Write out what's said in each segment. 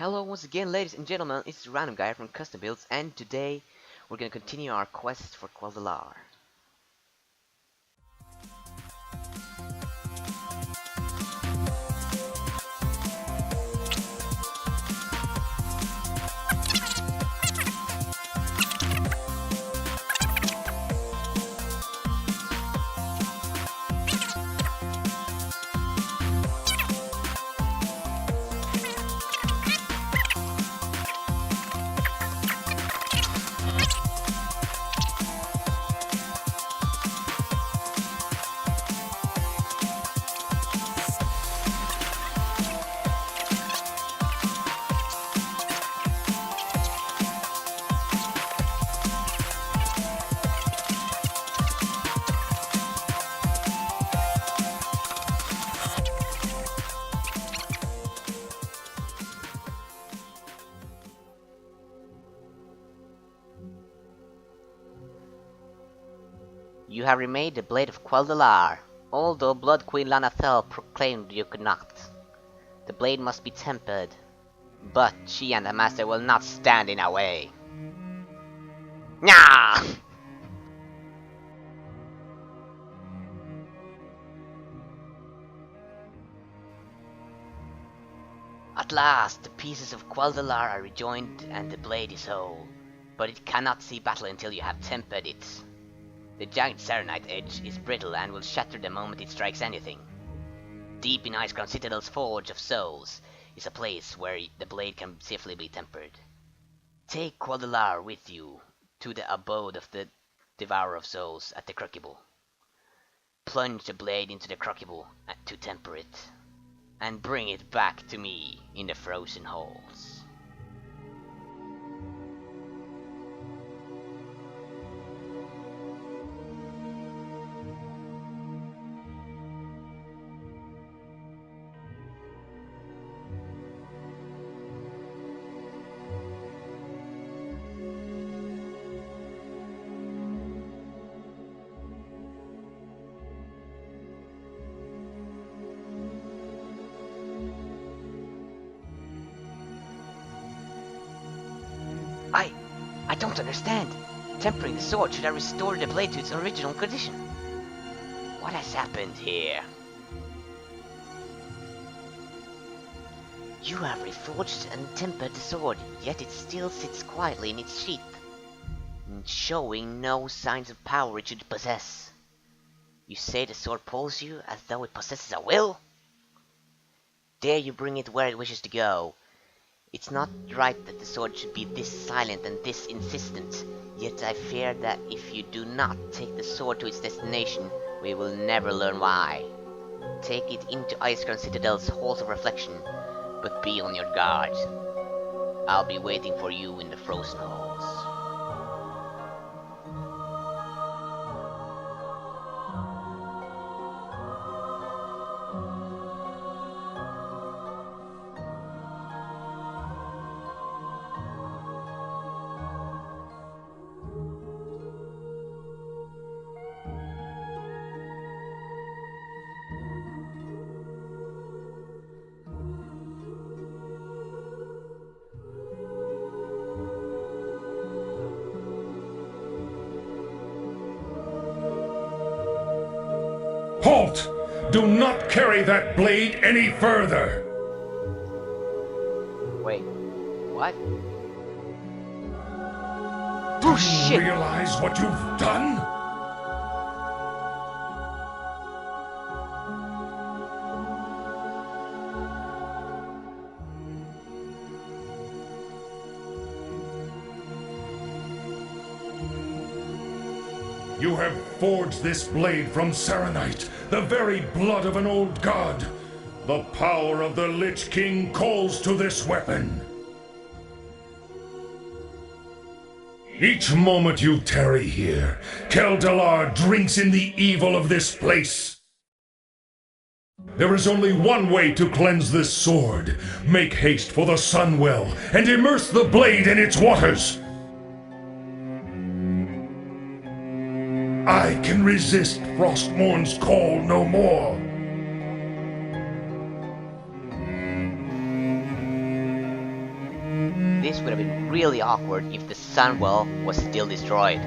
Hello once again, ladies and gentlemen, it's the Random Guy from Custom Builds, and today we're gonna continue our quest for Quel'delar. You have remade the blade of Quel'delar, although Blood Queen Lanathel proclaimed you could not. The blade must be tempered, but she and the master will not stand in our way. Nyah! At last, the pieces of Quel'delar are rejoined and the blade is whole, but it cannot see battle until you have tempered it. The giant serenite edge is brittle and will shatter the moment it strikes anything. Deep in Icecrown Citadel's Forge of Souls is a place where the blade can safely be tempered. Take Quel'delar with you to the abode of the Devourer of Souls at the Crucible. Plunge the blade into the Crucible to temper it, and bring it back to me in the frozen halls. I don't understand. Tempering the sword should have restored the blade to its original condition. What has happened here? You have reforged and tempered the sword, yet it still sits quietly in its sheath, showing no signs of power it should possess. You say the sword pulls you as though it possesses a will? Dare you bring it where it wishes to go? It's not right that the sword should be this silent and this insistent, yet I fear that if you do not take the sword to its destination, we will never learn why. Take it into Icecrown Citadel's Halls of Reflection, but be on your guard. I'll be waiting for you in the Frozen Halls. Halt! Do not carry that blade any further! Wait, what? Do Oh you shit! realize what you've done? You have forged this blade from serenite, the very blood of an old god. The power of the Lich King calls to this weapon. Each moment you tarry here, Quel'delar drinks in the evil of this place. There is only one way to cleanse this sword. Make haste for the Sunwell and immerse the blade in its waters. I can resist Frostmourn's call no more. this would have been really awkward if the Sunwell was still destroyed.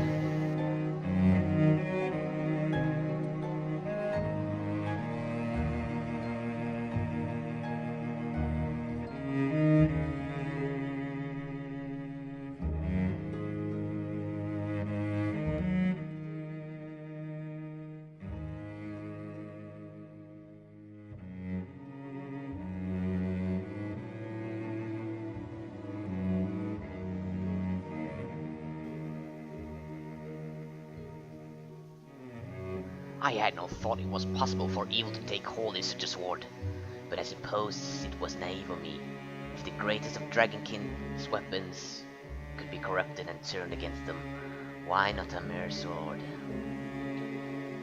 I had no thought it was possible for evil to take hold in such a sword, but I suppose it was naive of me. If the greatest of Dragonking's weapons could be corrupted and turned against them, why not a mere sword?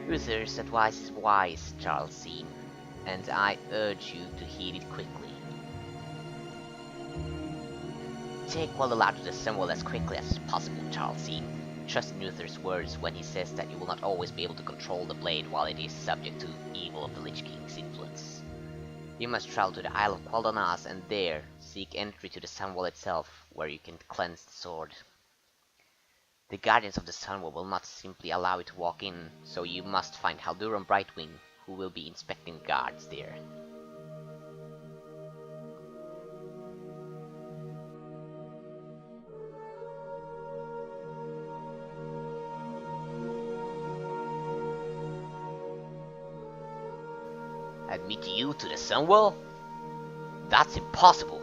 Uther's advice is wise, Charles Sean, and I urge you to heed it quickly. Take Quel'delar to the Sunwell as quickly as possible, Charles Sean. Trust in Uther's words when he says that you will not always be able to control the blade while it is subject to evil of the Lich King's influence. You must travel to the Isle of Quel'delar and there seek entry to the Sunwell itself, where you can cleanse the sword. The Guardians of the Sunwell will not simply allow you to walk in, so you must find Haldur and Brightwing, who will be inspecting guards there. Admit you to the Sunwell? That's impossible.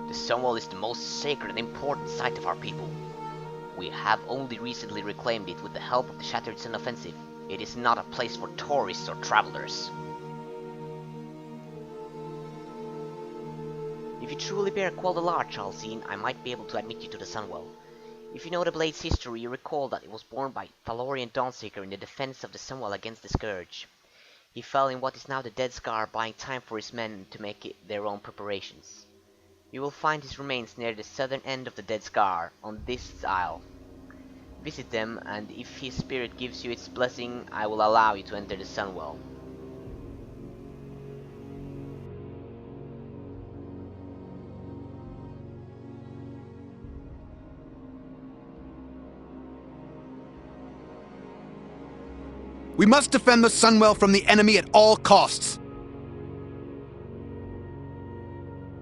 The Sunwell is the most sacred and important site of our people. We have only recently reclaimed it with the help of the Shattered Sun Offensive. It is not a place for tourists or travelers. If you truly bear Quel'delar, Charles Sean, I might be able to admit you to the Sunwell. If you know the Blade's history, you recall that it was born by Thalorian Dawnseeker in the defense of the Sunwell against the Scourge. He fell in what is now the Dead Scar, buying time for his men to make their own preparations. You will find his remains near the southern end of the Dead Scar, on this isle. Visit them, and if his spirit gives you its blessing, I will allow you to enter the Sunwell. We must defend the Sunwell from the enemy at all costs.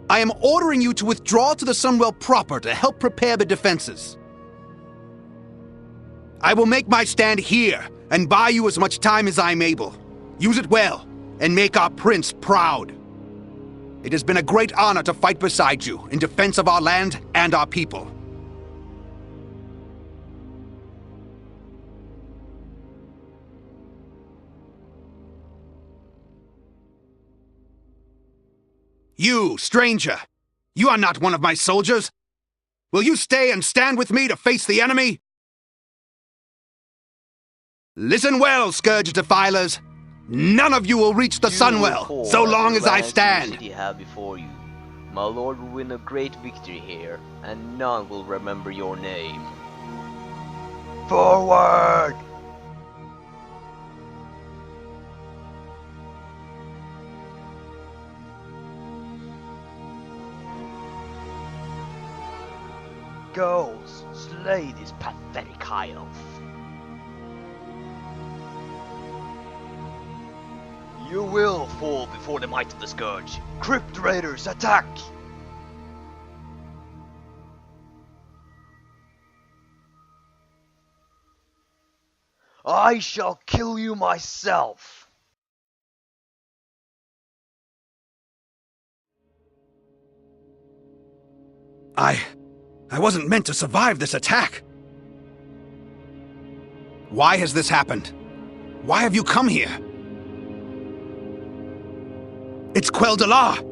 I am ordering you to withdraw to the Sunwell proper to help prepare the defenses. I will make my stand here and buy you as much time as I'm able. Use it well and make our prince proud. It has been a great honor to fight beside you in defense of our land and our people. You, stranger! You are not one of my soldiers! Will you stay and stand with me to face the enemy? Listen well, Scourge Defilers! None of you will reach the Sunwell, so long as I stand! City have before you. My lord will win a great victory here, and none will remember your name. Forward! Girls, slay this pathetic high elf. You will fall before the might of the Scourge. Crypt Raiders, attack! I shall kill you myself. I wasn't meant to survive this attack. Why has this happened? Why have you come here? It's Quel'delar!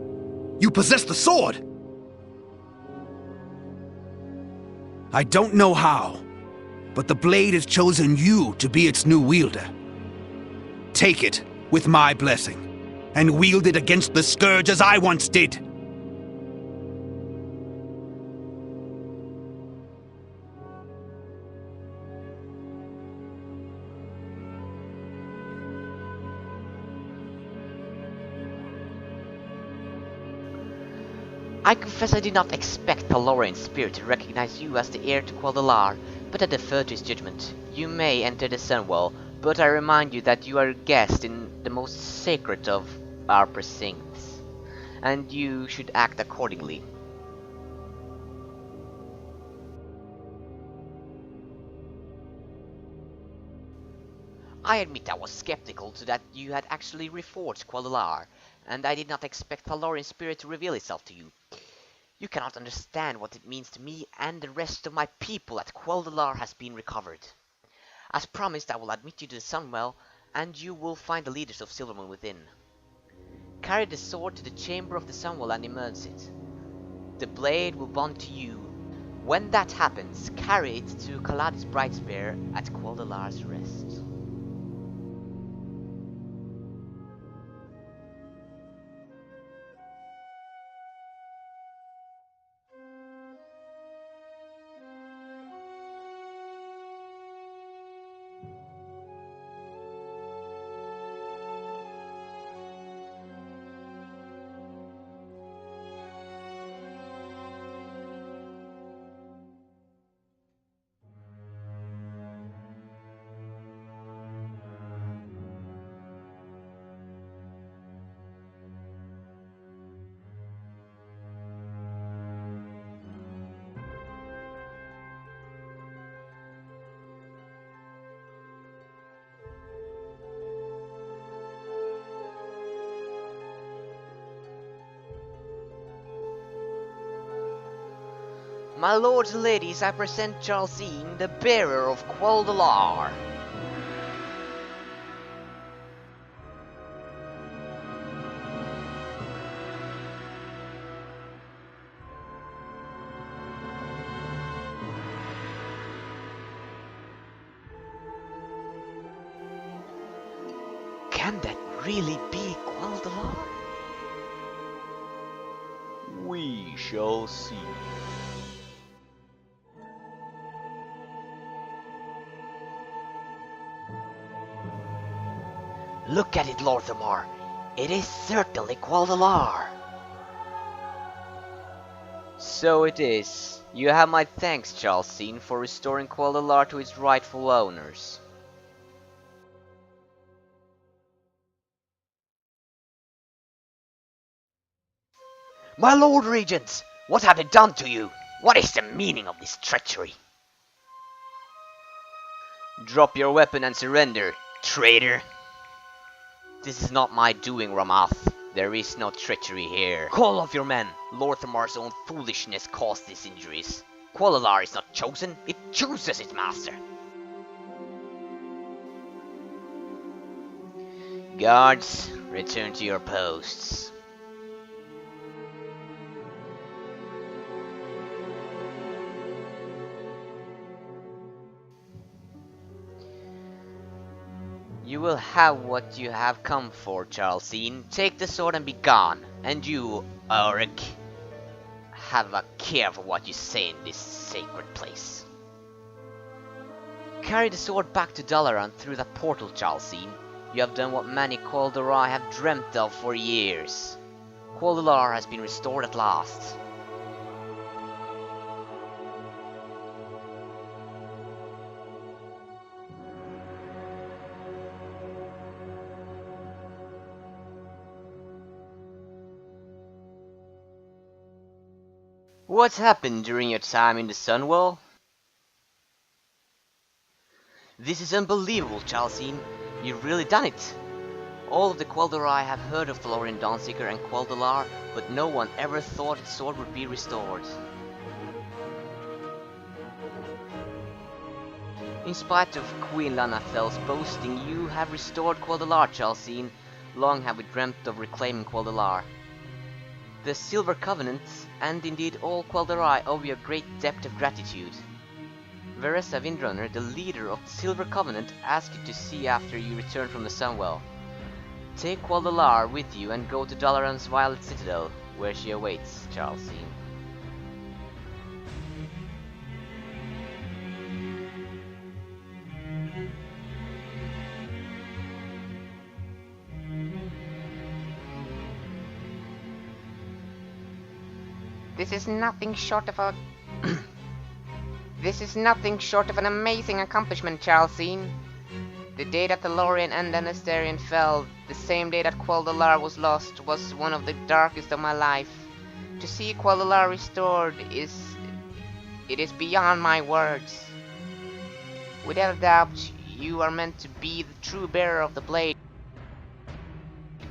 You possess the sword! I don't know how, but the blade has chosen you to be its new wielder. Take it with my blessing, and wield it against the Scourge as I once did. I confess I did not expect Thalorian spirit to recognize you as the heir to Quel'delar, but I defer to his judgment. You may enter the Sunwell, but I remind you that you are a guest in the most sacred of our precincts, and you should act accordingly. I admit I was skeptical to that you had actually reforged Quel'delar, and I did not expect Thalorian spirit to reveal itself to you. You cannot understand what it means to me and the rest of my people that Quel'delar has been recovered. As promised, I will admit you to the Sunwell, and you will find the leaders of Silvermoon within. Carry the sword to the chamber of the Sunwell and immerse it. The blade will bond to you. When that happens, carry it to Kaladi's bright spear at Quel'delar's rest. My lords and ladies, I present Charlesine, the bearer of Quel'delar. Can that really be Quel'delar? We shall see. Look at it, Lorthamar. It is certainly Quel'delar. So it is. You have my thanks, Charlesine, for restoring Quel'delar to its rightful owners. My Lord Regent, what have they done to you? What is the meaning of this treachery? Drop your weapon and surrender, traitor. This is not my doing, Ramath. There is no treachery here. Call off your men. Lorthamar's own foolishness caused these injuries. Quel'delar is not chosen, it chooses its master. Guards, return to your posts. You will have what you have come for, Charlesine. Take the sword and be gone. And you, Ulrich, have a care for what you say in this sacred place. Carry the sword back to Dalaran through that portal, Charlesine. You have done what many Quel'delar have dreamt of for years. Quel'delar has been restored at last. What happened during your time in the Sunwell? This is unbelievable, Charlesine. You've really done it. All of the Quel'delar have heard of Thalorian Dawnseeker and Quel'delar, but no one ever thought its sword would be restored. In spite of Queen Lanathel's boasting, you have restored Quel'delar, Charlesine. Long have we dreamt of reclaiming Quel'delar. The Silver Covenant, and indeed all Quel'derai, owe you a great debt of gratitude. Veressa Windrunner, the leader of the Silver Covenant, asked you to see after you return from the Sunwell. Take Quel'delar with you and go to Dalaran's Violet Citadel, where she awaits, Charlesine. This is nothing short of a... This is nothing short of an amazing accomplishment, Charlesine. The day that the Lorien and the Nesterian fell, the same day that Quel'delar was lost, was one of the darkest of my life. To see Quel'delar restored is beyond my words. Without a doubt, you are meant to be the true bearer of the blade.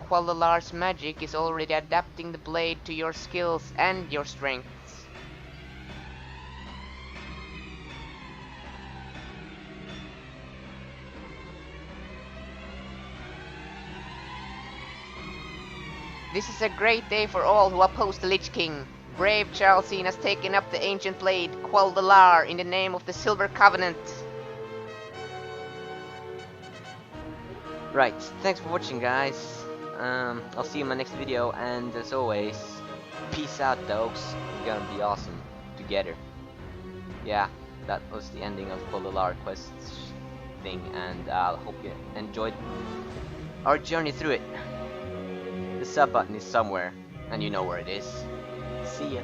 Quel'delar's magic is already adapting the blade to your skills and your strengths. This is a great day for all who oppose the Lich King. Brave Charlesine has taken up the ancient blade, Quel'delar, in the name of the Silver Covenant. Right, thanks for watching, guys. I'll see you in my next video, and as always, peace out, dogs. We're gonna be awesome together. Yeah, that was the ending of Quel'delar quest thing, and I hope you enjoyed our journey through it. The sub button is somewhere, and you know where it is. See ya.